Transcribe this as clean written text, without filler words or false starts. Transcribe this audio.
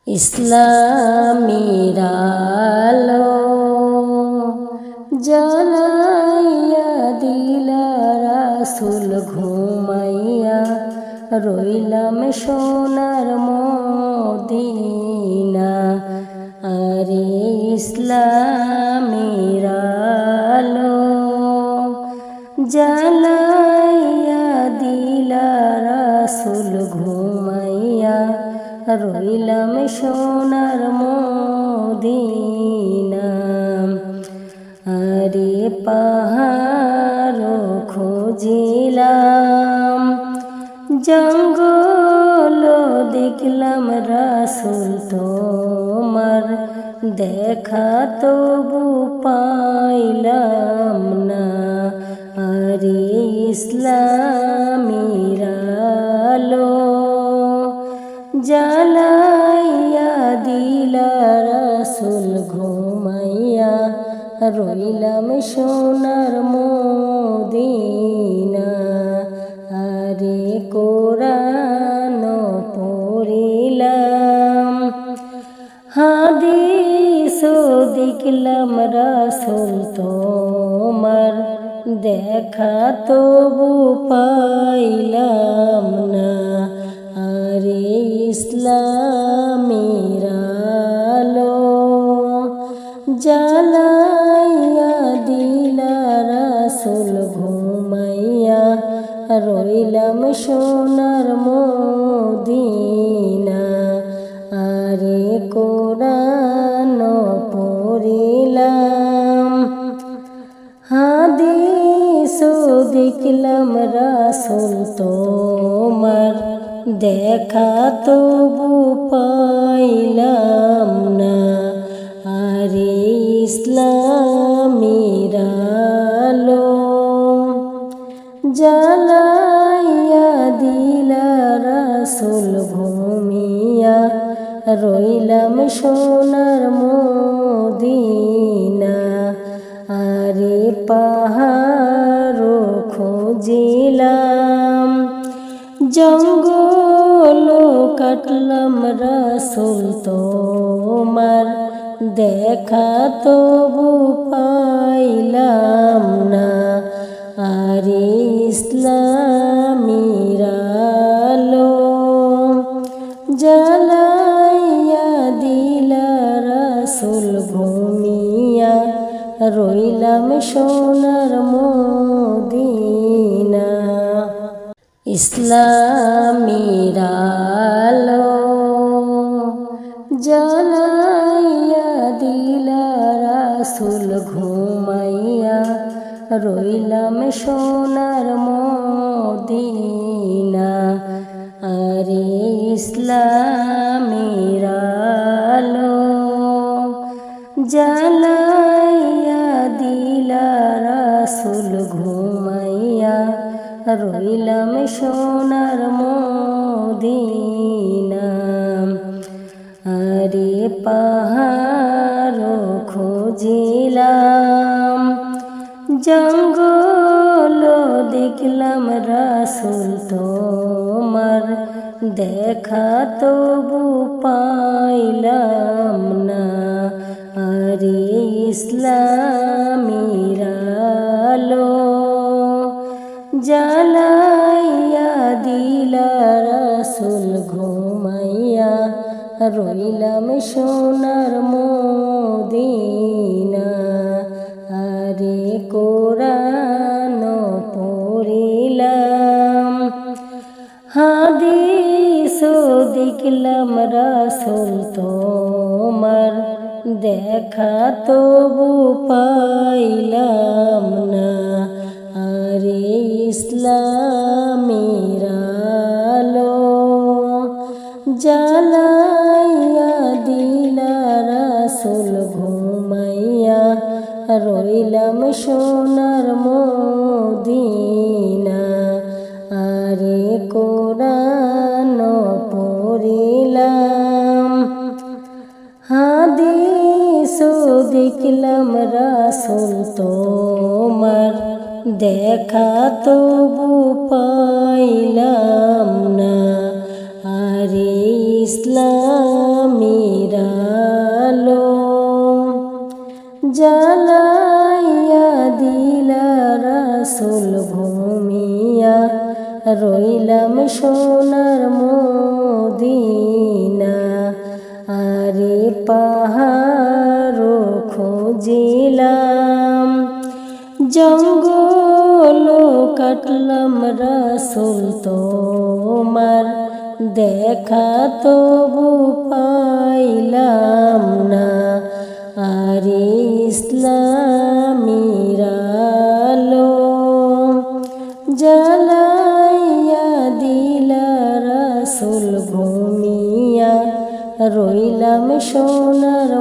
ইসলামের আলো জ্বালাইয়া দিলা রাসূল ঘুমাইয়া রইলাম সোনার মদিনা। আরে ইসলামের আলো জ্বালাইয়া দিলা রাসূল ঘুমাইয়া রইলাম সোনার মদিনা। আরে পাহাড় খুঁজিলাম জঙ্গল দেখলাম রাসূল তোমার দেখা তবু পাইলাম না। আরে ইসলামের আলো জ্বালাইয়া দিলা রাসূল ঘুমাইয়া রইলাম সোনার মদিনা। আরে কোরআন পড়িলাম হাদিস দেখলাম রাসূল তোমার দেখা তবু পাইলাম না। আরে ইসলামের আলো জ্বালাইয়া দিলা রাসূল ঘুমাইয়া রইলাম সোনার মদিনা। আরে কোরআন পড়িলাম হাদিস দেখলাম রাসূল তোমার দেখা তবু পাইলাম না। আরে ইসলামের আলো জ্বালাইয়া দিলা রাসূল ঘুমিয়া রইলাম সোনার মদিনা। আরে পাহাড় খুঁজিলাম জঙ্গল কাটলাম রাসূল তোমার দেখা তবু পাইলাম না। আরে ইসলামের আলো জ্বালাইয়া দিলা রাসূল ঘুমিয়া রইলাম সোনার মদিনা। ইসলামের আলো জ্বালাইয়া দিলা রাসূল ঘুমাইয়া রইলাম সোনার মদিনা। আরে ইসলামের আলো জ্বালাইয়া দিলা রাসূল ঘুমাইয়া রইলাম সোনার মদিনা। আরে পাহাড় খুঁজিলাম জঙ্গল দেখলাম রাসূল তোমার দেখা তবু পাইলাম না। আরে ইসলামের আলো জ্বালাইয়া দিলা রাসূল ঘুমাইয়া রইলাম সোনার মদিনা। আরে কোরআন পড়িলাম হাদিস দেখলাম রাসূল তোমার দেখা তবু পাইলাম না। আরে ইসলামের আলো জ্বালাইয়া দিলা রাসূল ঘুমাইয়া রইলাম সোনার মদিনা। আরে কোরআন পড়িলাম হাদিস দেখলাম রাসূল তোমার দেখা তবু পাইলাম না। আরে ইসলামী সোনার মদিনা, আরে পাহাড় খুঁজিলাম, জঙ্গল কাটলাম রাসূল তোমার দেখা তবু পাইলাম না। আরে ইসলামীর আলো জ্বালাইয়া দিলা রাসূল, ঘুমিয়া রইলাম সোনার